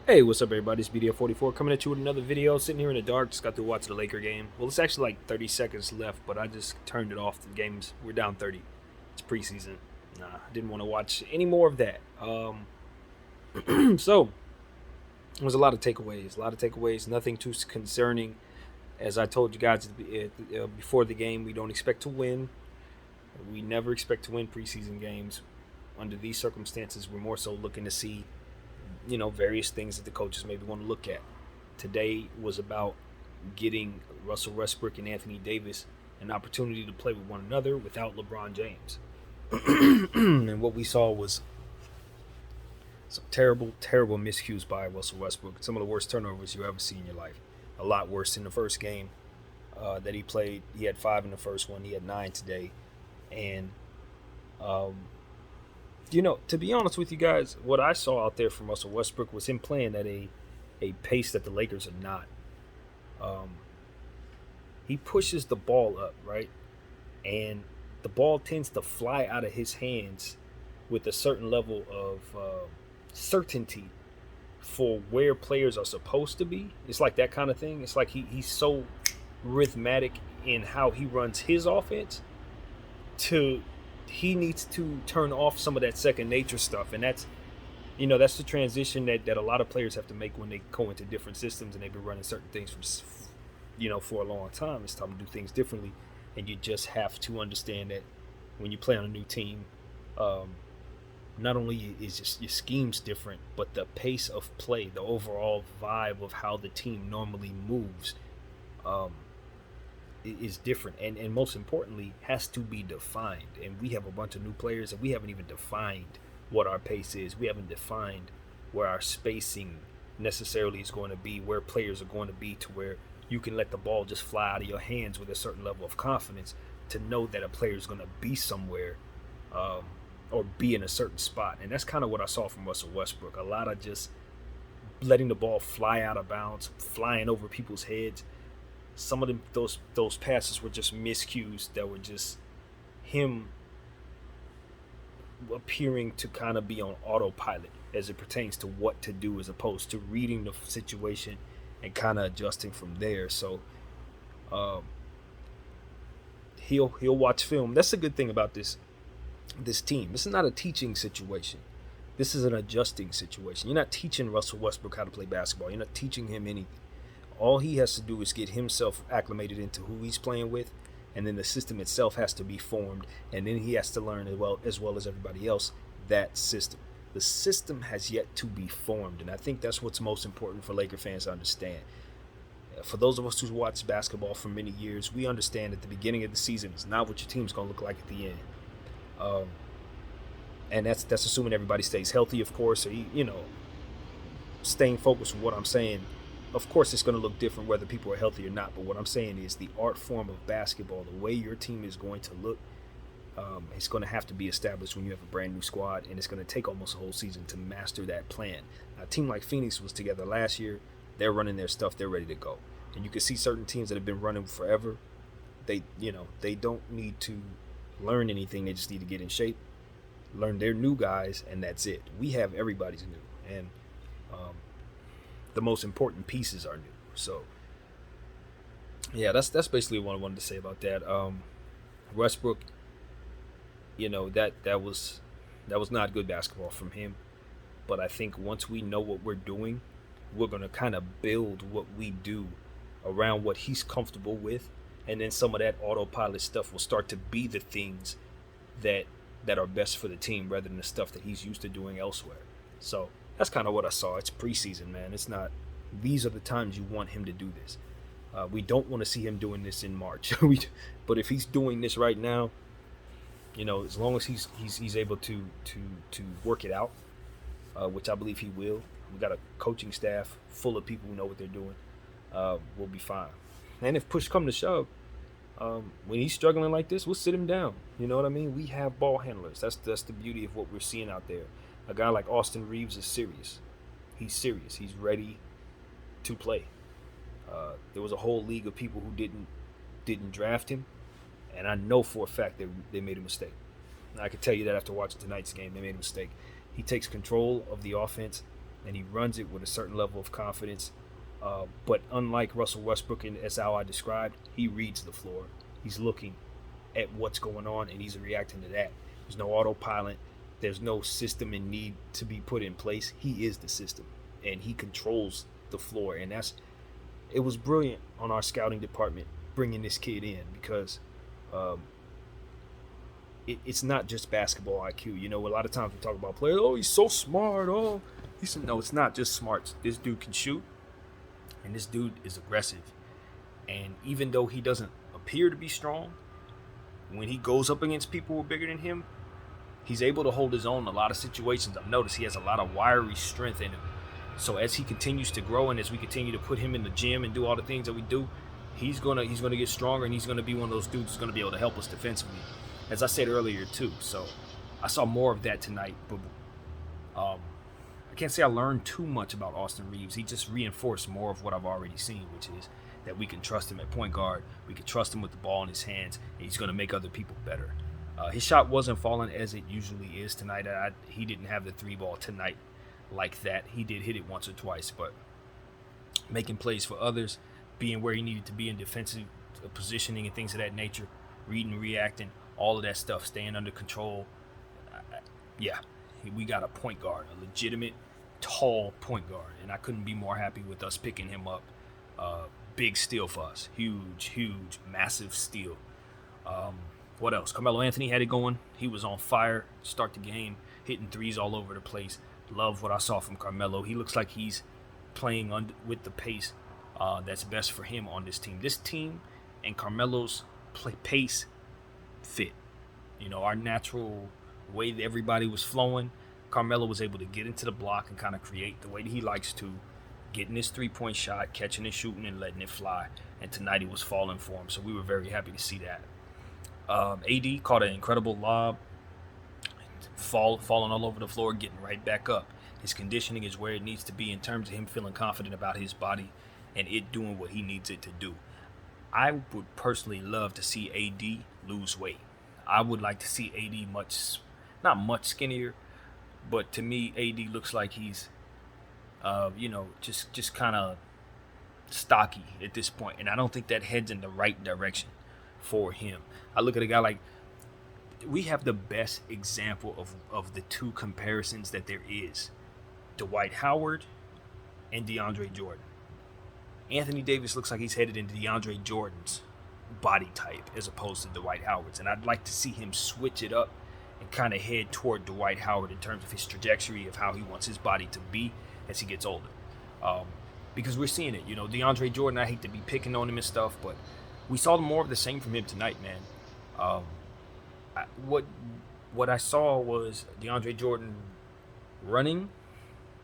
Hey, what's up, everybody? It's BDF44 coming at you with another video. Sitting here in the dark, just got to watch the Laker game. Well, it's actually like 30 seconds left, but I just turned it off. The game's we're down 30. It's preseason. Nah, I didn't want to watch any more of that. So there was a lot of takeaways. A lot of takeaways. Nothing too concerning. As I told you guys before the game, we don't expect to win. We never expect to win preseason games. Under these circumstances, we're more so looking to see various things that the coaches maybe want to look at. Today was about getting Russell Westbrook and Anthony Davis an opportunity to play with one another without LeBron James. And what we saw was some terrible, terrible miscues by Russell Westbrook. Some of the worst turnovers you ever see in your life. A lot worse in the first game that he played. He had 5 in the first one. He had 9 today. And um, to be honest with you guys, what I saw out there from Russell Westbrook was him playing at a pace that the Lakers are not. Um, he pushes the ball up, right? And the ball tends to fly out of his hands with a certain level of certainty for where players are supposed to be. It's like that kind of thing. It's like he's so rhythmic in how he runs his offense to he needs to turn off some of that second nature stuff, and that's the transition that a lot of players have to make when they go into different systems and they've been running certain things for a long time. It's time to do things differently, and you just have to understand that when you play on a new team, not only is just your schemes different, but the pace of play, the overall vibe of how the team normally moves, um, is different, and most importantly has to be defined. And we have a bunch of new players and we haven't even defined what our pace is. We haven't defined where our spacing necessarily is going to be, where players are going to be, to where you can let the ball just fly out of your hands with a certain level of confidence to know that a player is going to be somewhere, or be in a certain spot. And that's kind of what I saw from Russell Westbrook. A lot of just letting the ball fly out of bounds, flying over people's heads. Some of them, those passes were just miscues that were just him appearing to kind of be on autopilot as it pertains to what to do, as opposed to reading the situation and kind of adjusting from there. So um, he'll watch film. That's the good thing about this team. This is not a teaching situation. This is an adjusting situation. You're not teaching Russell Westbrook how to play basketball. You're not teaching him anything. All he has to do is get himself acclimated into who he's playing with, and then the system itself has to be formed, and then he has to learn as well as everybody else that system. The system has yet to be formed, and I think that's what's most important for Laker fans to understand. For those of us who watch basketball for many years, we understand at the beginning of the season is not what your team's going to look like at the end. Um, and that's assuming everybody stays healthy, of course. So staying focused on what I'm saying. Of course, it's going to look different whether people are healthy or not. But what I'm saying is the art form of basketball, the way your team is going to look, it's going to have to be established when you have a brand new squad, and it's going to take almost a whole season to master that plan. Now, a team like Phoenix was together last year. They're running their stuff. They're ready to go. And you can see certain teams that have been running forever. They don't need to learn anything. They just need to get in shape, learn their new guys, and that's it. We have everybody's new, and um, the most important pieces are new. So yeah, that's basically what I wanted to say about that. Westbrook, that was not good basketball from him. But I think once we know what we're doing, we're gonna kind of build what we do around what he's comfortable with, and then some of that autopilot stuff will start to be the things that that are best for the team rather than the stuff that he's used to doing elsewhere. So that's kind of what I saw. It's preseason, man. It's not. These are the times you want him to do this. We don't want to see him doing this in March. But if he's doing this right now, as long as he's able to work it out, which I believe he will. We got a coaching staff full of people who know what they're doing. We'll be fine. And if push come to shove, when he's struggling like this, we'll sit him down. You know what I mean? We have ball handlers. That's the beauty of what we're seeing out there. A guy like Austin Reeves is serious. He's serious. He's ready to play. There was a whole league of people who didn't draft him, and I know for a fact that they made a mistake. And I can tell you that after watching tonight's game, they made a mistake. He takes control of the offense and he runs it with a certain level of confidence. But unlike Russell Westbrook, and as how I described, he reads the floor. He's looking at what's going on, and he's reacting to that. There's no autopilot. There's no system in need to be put in place. He is the system, and he controls the floor. And it was brilliant on our scouting department bringing this kid in, because it's not just basketball IQ. You know, a lot of times we talk about players, oh, he's so smart. Oh, no, it's not just smarts. This dude can shoot, and this dude is aggressive. And even though he doesn't appear to be strong, when he goes up against people who are bigger than him, he's able to hold his own in a lot of situations. I've noticed he has a lot of wiry strength in him. So as he continues to grow, and as we continue to put him in the gym and do all the things that we do, he's gonna get stronger, and he's gonna be one of those dudes who's gonna be able to help us defensively, as I said earlier too. So I saw more of that tonight, but I can't say I learned too much about Austin Reeves. He just reinforced more of what I've already seen, which is that we can trust him at point guard. We can trust him with the ball in his hands, and he's going to make other people better. His shot wasn't falling as it usually is tonight. He didn't have the three ball tonight like that. He did hit it once or twice, but making plays for others, being where he needed to be in defensive positioning and things of that nature, reading, reacting, all of that stuff, staying under control. Yeah, we got a point guard, a legitimate, tall point guard, and I couldn't be more happy with us picking him up. Big steal for us. Huge, massive steal. What else? Carmelo Anthony had it going. He was on fire to start the game, hitting threes all over the place. Love what I saw from Carmelo. He looks like he's playing with the pace that's best for him on this team. This team and Carmelo's pace fit. You know, our natural way that everybody was flowing, Carmelo was able to get into the block and kind of create the way that he likes to, getting his three-point shot, catching and shooting and letting it fly. And tonight he was falling for him, so we were very happy to see that. AD caught an incredible lob, falling all over the floor, getting right back up. His conditioning is where it needs to be in terms of him feeling confident about his body and it doing what he needs it to do. I would personally love to see AD lose weight. I would like to see AD not much skinnier, but to me, AD looks like he's, just kind of stocky at this point, and I don't think that heads in the right direction for him. I look at a guy like, we have the best example of the two comparisons that there is: Dwight Howard and DeAndre Jordan. Anthony Davis looks like he's headed into DeAndre Jordan's body type as opposed to Dwight Howard's, and I'd like to see him switch it up and kind of head toward Dwight Howard in terms of his trajectory of how he wants his body to be as he gets older. Because we're seeing it, DeAndre Jordan, I hate to be picking on him and stuff, but we saw more of the same from him tonight, man. What I saw was DeAndre Jordan running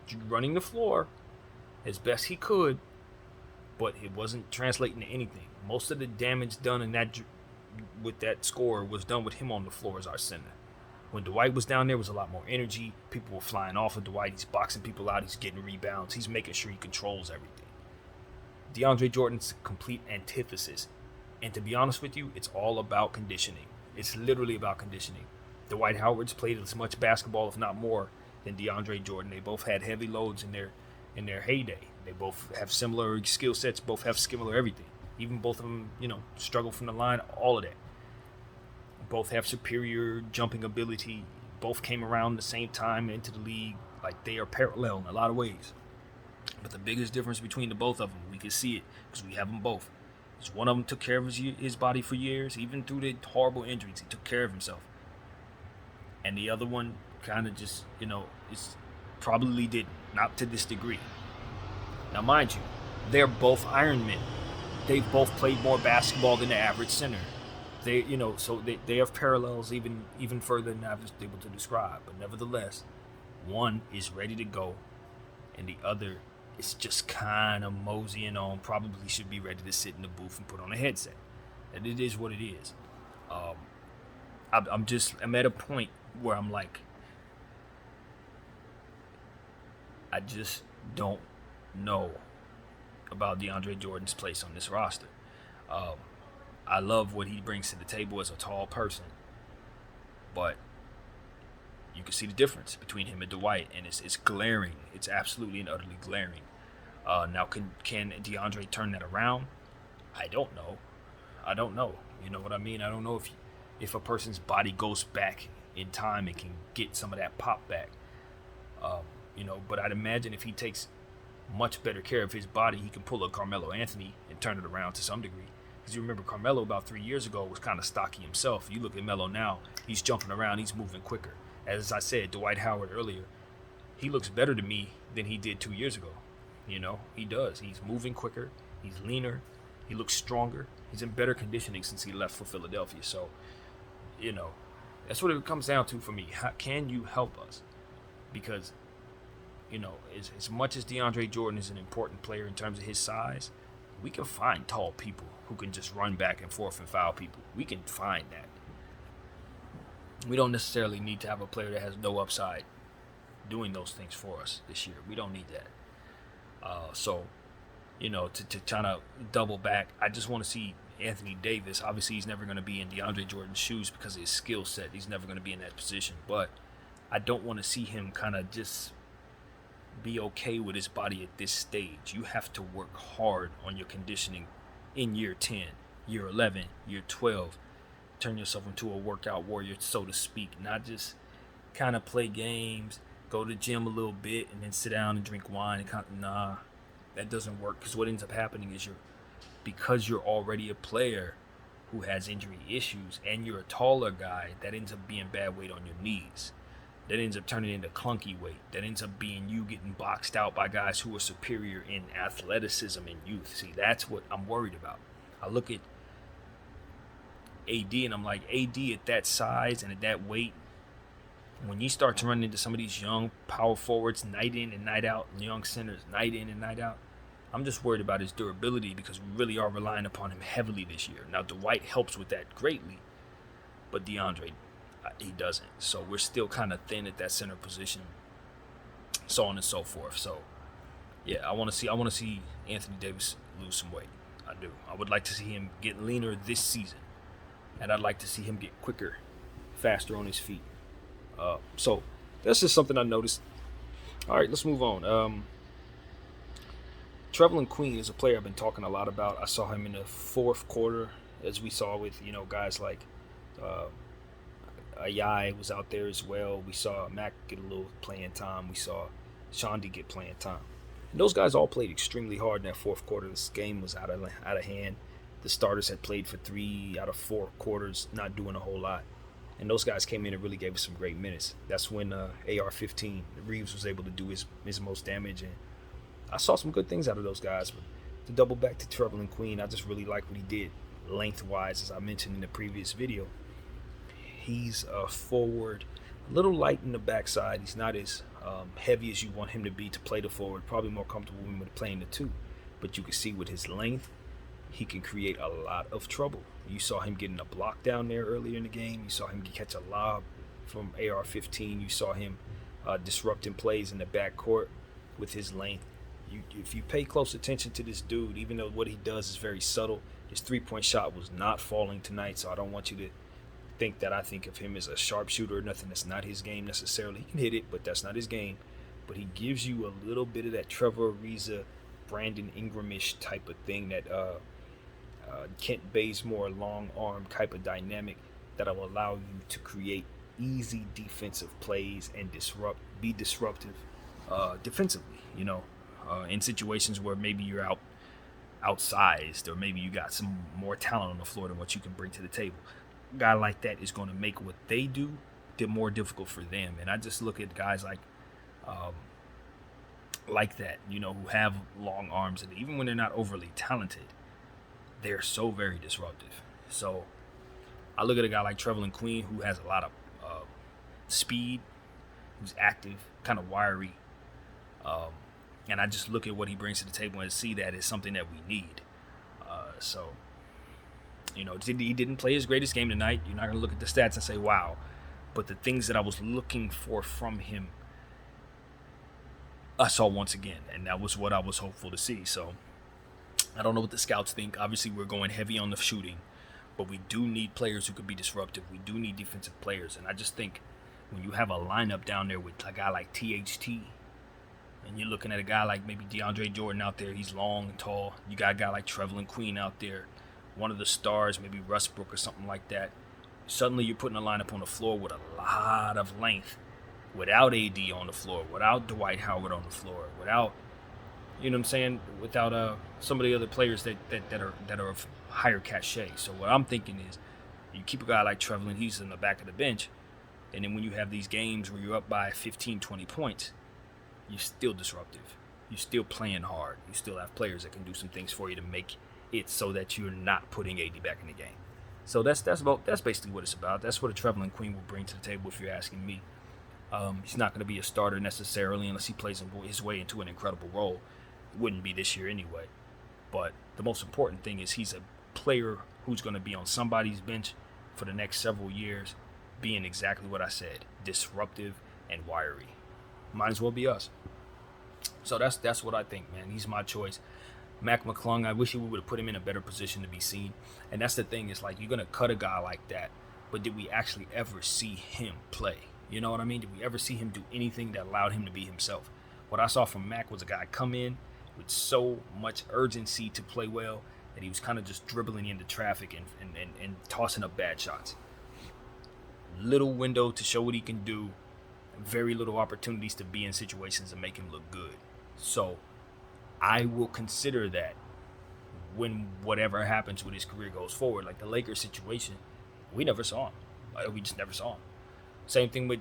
the floor as best he could, but it wasn't translating to anything. Most of the damage done with that score was done with him on the floor as our center. When Dwight was down there, was a lot more energy. People were flying off of Dwight. He's boxing people out. He's getting rebounds. He's making sure he controls everything. DeAndre Jordan's complete antithesis. And to be honest with you, it's all about conditioning. It's literally about conditioning. Dwight Howard's played as much basketball, if not more, than DeAndre Jordan. They both had heavy loads in their heyday. They both have similar skill sets. Both have similar everything. Even both of them, struggle from the line. All of that. Both have superior jumping ability. Both came around the same time into the league. Like, they are parallel in a lot of ways. But the biggest difference between the both of them, we can see it because we have them both, is one of them took care of his body for years, even through the horrible injuries. He took care of himself. And the other one kind of just, is probably didn't. Not to this degree. Now, mind you, they're both Iron Men. They've both played more basketball than the average center. They have parallels even further than I was able to describe. But nevertheless, one is ready to go, and the other is just kind of moseying on. Probably should be ready to sit in the booth and put on a headset. And it is what it is. I'm at a point where I'm like, I just don't know about DeAndre Jordan's place on this roster. I love what he brings to the table as a tall person, but You can see the difference between him and Dwight, and it's glaring. It's absolutely and utterly glaring. Now, can DeAndre turn that around? I don't know. I don't know. You know what I mean? I don't know if a person's body goes back in time and can get some of that pop back. But I'd imagine if he takes much better care of his body, he can pull a Carmelo Anthony and turn it around to some degree. Because you remember Carmelo about 3 years ago was kind of stocky himself. You look at Melo now, he's jumping around, he's moving quicker. As I said, Dwight Howard earlier, he looks better to me than he did 2 years ago. He does. He's moving quicker, he's leaner, he looks stronger, he's in better conditioning since he left for Philadelphia. So, that's what it comes down to for me. How can you help us? Because, as much as DeAndre Jordan is an important player in terms of his size, we can find tall people who can just run back and forth and foul people. We can find that. We don't necessarily need to have a player that has no upside doing those things for us this year. We don't need that. To kind of double back, I just want to see Anthony Davis. Obviously, he's never going to be in DeAndre Jordan's shoes because of his skill set. He's never going to be in that position. But I don't want to see him kind of just be okay with his body at this stage. You have to work hard on your conditioning in year 10, year 11, year 12. Turn yourself into a workout warrior, so to speak. Not just kind of play games, go to the gym a little bit, and then sit down and drink wine. Nah, that doesn't work. Because what ends up happening is because you're already a player who has injury issues and you're a taller guy, that ends up being bad weight on your knees. That ends up turning into clunky weight. That ends up being you getting boxed out by guys who are superior in athleticism and youth. See, that's what I'm worried about. I look at AD and I'm like, AD at that size and at that weight, when you start to run into some of these young power forwards night in and night out, young centers night in and night out, I'm just worried about his durability because we really are relying upon him heavily this year. Now, Dwight helps with that greatly, but DeAndre, he doesn't. So we're still kind of thin at that center position, so on and so forth. So, yeah, I want to see Anthony Davis lose some weight. I do. I would like to see him get leaner this season, and I'd like to see him get quicker, faster on his feet. So that's just something I noticed. All right, let's move on. Trevelin Queen is a player I've been talking a lot about. I saw him in the fourth quarter, as we saw with guys like Ayai was out there as well. We saw Mac get a little playing time. We saw Shondi get playing time. And those guys all played extremely hard in that fourth quarter. This game was out of hand. The starters had played for 3 out of 4 quarters, not doing a whole lot. And those guys came in and really gave us some great minutes. That's when AR-15, Reeves was able to do his most damage. And I saw some good things out of those guys. But to double back to Trevelin Queen, I just really like what he did lengthwise, as I mentioned in the previous video. He's a forward, a little light in the backside. He's not as heavy as you want him to be to play the forward. Probably more comfortable when playing the 2. But you can see with his length, he can create a lot of trouble. You saw him getting a block down there earlier in the game. You saw him catch a lob from AR-15. You saw him disrupting plays in the backcourt with his length. If you pay close attention to this dude, even though what he does is very subtle, his three-point shot was not falling tonight, so I don't want you to think that I think of him as a sharpshooter or nothing. That's not his game necessarily. He can hit it, but that's not his game. But he gives you a little bit of that Trevor Ariza, Brandon Ingram-ish type of thing, that Kent Bazemore long arm type of dynamic that will allow you to create easy defensive plays and be disruptive defensively, in situations where maybe you're outsized or maybe you got some more talent on the floor than what you can bring to the table. A guy like that is going to make what they do more difficult for them. And I just look at guys like that, who have long arms, and even when they're not overly talented, they're so very disruptive. So I look at a guy like Trevelin Queen, who has a lot of speed, who's active, kind of wiry, and I just look at what he brings to the table and see that as something that we need. He didn't play his greatest game tonight. You're not going to look at the stats and say, wow. But the things that I was looking for from him, I saw once again, and that was what I was hopeful to see. So I don't know what the scouts think. Obviously, we're going heavy on the shooting, but we do need players who could be disruptive. We do need defensive players, and I just think when you have a lineup down there with a guy like THT, and you're looking at a guy like maybe DeAndre Jordan out there, he's long and tall. You got a guy like Trevelin Queen out there, one of the stars, maybe Westbrook or something like that. Suddenly you're putting a lineup on the floor with a lot of length, without AD on the floor, without Dwight Howard on the floor, without, you know what I'm saying, without some of the other players that are of higher cachet. So what I'm thinking is, you keep a guy like Trevelin, he's in the back of the bench, and then when you have these games where you're up by 15, 20 points, you're still disruptive. You're still playing hard. You still have players that can do some things for you to make it so that you're not putting AD back in the game. So that's basically what it's about. That's what a Trevelin Queen will bring to the table, if you're asking me. He's not going to be a starter necessarily unless he plays his way into an incredible role. It wouldn't be this year anyway. But the most important thing is he's a player who's going to be on somebody's bench for the next several years, being exactly what I said, disruptive and wiry. Might as well be us. So that's what I think, man. He's my choice. Mac McClung, I wish we would have put him in a better position to be seen. And that's the thing, is like, you're going to cut a guy like that, but did we actually ever see him play? You know what I mean? Did we ever see him do anything that allowed him to be himself? What I saw from Mac was a guy come in with so much urgency to play well that he was kind of just dribbling into traffic and tossing up bad shots. Little window to show what he can do, very little opportunities to be in situations and make him look good. So I will consider that when whatever happens with his career goes forward. Like the Lakers situation, we never saw him. We just never saw him. Same thing with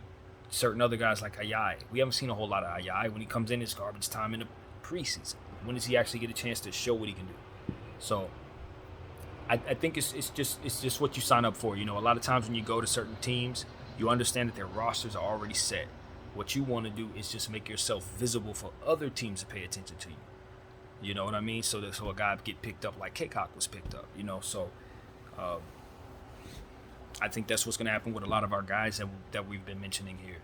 certain other guys like Ayai. We haven't seen a whole lot of Ayai. When he comes in, it's garbage time in the preseason. When does he actually get a chance to show what he can do? So I think it's just what you sign up for. You know, a lot of times when you go to certain teams, you understand that their rosters are already set. What you want to do is just make yourself visible for other teams to pay attention to you. You know what I mean? So a guy get picked up like Kcock was picked up. You know, so I think that's what's going to happen with a lot of our guys that we've been mentioning here.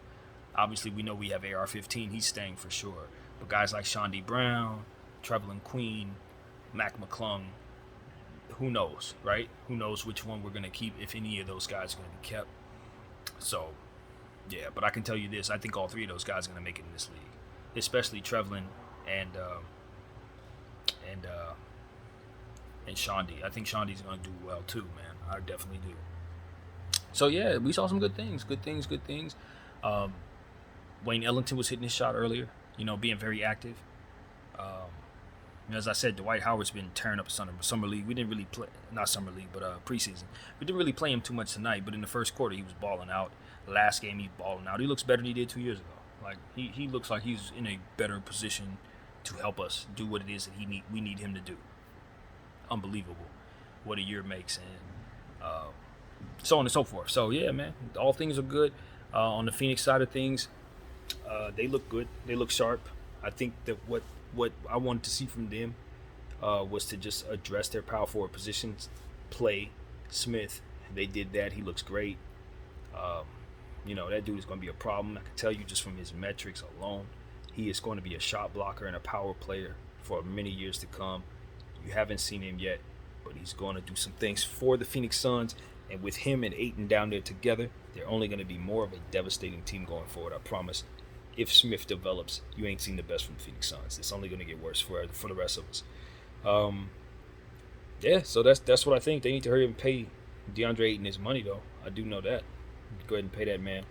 Obviously, we know we have AR-15. He's staying for sure. But guys like Shondi Brown, Trevelin Queen, Mac McClung, who knows, right? Who knows which one we're going to keep, if any of those guys are going to be kept. So, yeah, but I can tell you this. I think all three of those guys are going to make it in this league, especially Trevelin and Shondi. I think Shondi's going to do well too, man. I definitely do. So, yeah, we saw some good things. Wayne Ellington was hitting his shot earlier, you know, being very active. As I said, Dwight Howard's been tearing up summer league. We didn't really play, not summer league, but preseason. We didn't really play him too much tonight, but in the first quarter, he was balling out. Last game, he balling out. He looks better than he did 2 years ago. Like, he looks like he's in a better position to help us do what it is that we need him to do. Unbelievable what a year makes, and so on and so forth. So, yeah, man, all things are good. On the Phoenix side of things, they look good. They look sharp. I think that what I wanted to see from them was to just address their power forward positions, play Smith. They did that. He looks great. You know, that dude is going to be a problem. I can tell you just from his metrics alone, he is going to be a shot blocker and a power player for many years to come. You haven't seen him yet, but he's going to do some things for the Phoenix Suns. And with him and Ayton down there together, they're only going to be more of a devastating team going forward, I promise. If Smith develops, you ain't seen the best from the Phoenix Suns. It's only going to get worse for the rest of us. Yeah, so that's what I think. They need to hurry up and pay DeAndre Ayton his money, though. I do know that. Go ahead and pay that man.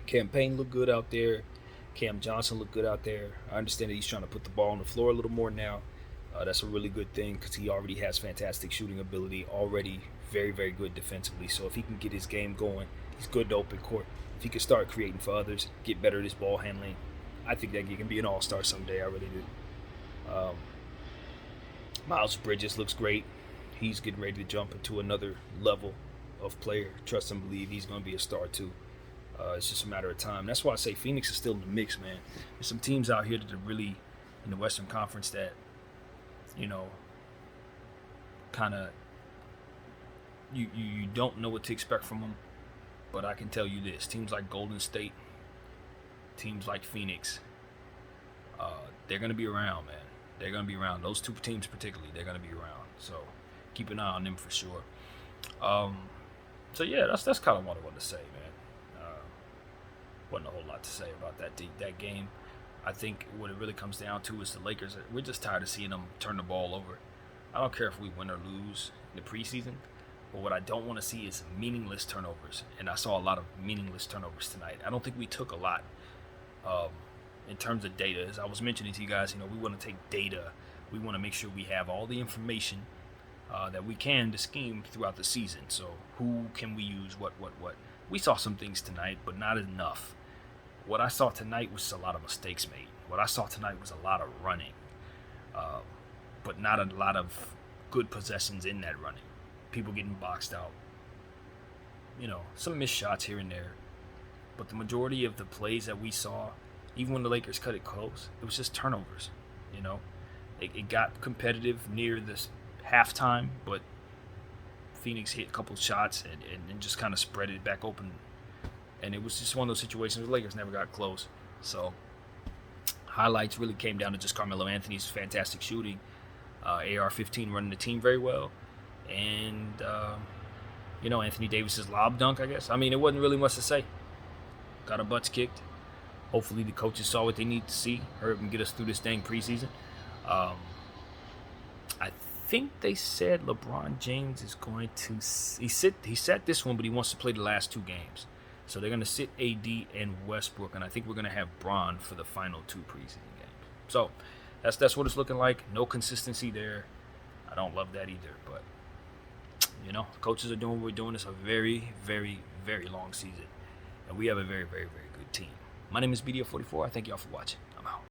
Cam Payne looked good out there. Cam Johnson looked good out there. I understand that he's trying to put the ball on the floor a little more now. That's a really good thing because he already has fantastic shooting ability, already very, very good defensively. So if he can get his game going, he's good to open court. If he can start creating for others, get better at his ball handling, I think that he can be an all-star someday. I really do. Miles Bridges looks great. He's getting ready to jump into another level of player. Trust and believe he's going to be a star too. It's just a matter of time. That's why I say Phoenix is still in the mix, man. There's some teams out here that are really in the Western Conference that, you know, kind of you don't know what to expect from them. But I can tell you this: teams like Golden State, teams like Phoenix, they're going to be around, man. They're going to be around. Those two teams particularly, they're going to be around. So keep an eye on them for sure. So yeah, that's kind of what I want to say, man. wasn't a whole lot to say about that game. I think what it really comes down to is the Lakers. We're just tired of seeing them turn the ball over. I don't care if we win or lose in the preseason, but what I don't want to see is meaningless turnovers. And I saw a lot of meaningless turnovers tonight. I don't think we took a lot in terms of data. As I was mentioning to you guys, we want to take data. We want to make sure we have all the information that we can to scheme throughout the season. So who can we use? What? We saw some things tonight, but not enough. What I saw tonight was a lot of mistakes made. What I saw tonight was a lot of running, but not a lot of good possessions in that running. People getting boxed out. Some missed shots here and there. But the majority of the plays that we saw, even when the Lakers cut it close, it was just turnovers. It got competitive near this halftime, but Phoenix hit a couple shots and just kind of spread it back open. And it was just one of those situations where the Lakers never got close. So highlights really came down to just Carmelo Anthony's fantastic shooting, AR-15 running the team very well, and Anthony Davis's lob dunk, I guess. I mean, it wasn't really much to say. Got our butts kicked. Hopefully the coaches saw what they need to see. Hurry up and get us through this dang preseason. I think they said LeBron James is going to... He sat this one, but he wants to play the last 2 games. So they're going to sit AD and Westbrook, and I think we're going to have Bron for the final 2 preseason games. So that's what it's looking like. No consistency there. I don't love that either, but coaches are doing what we're doing. It's a very, very, very long season, and we have a very, very, very good team. My name is BDO44. I thank y'all for watching. I'm out.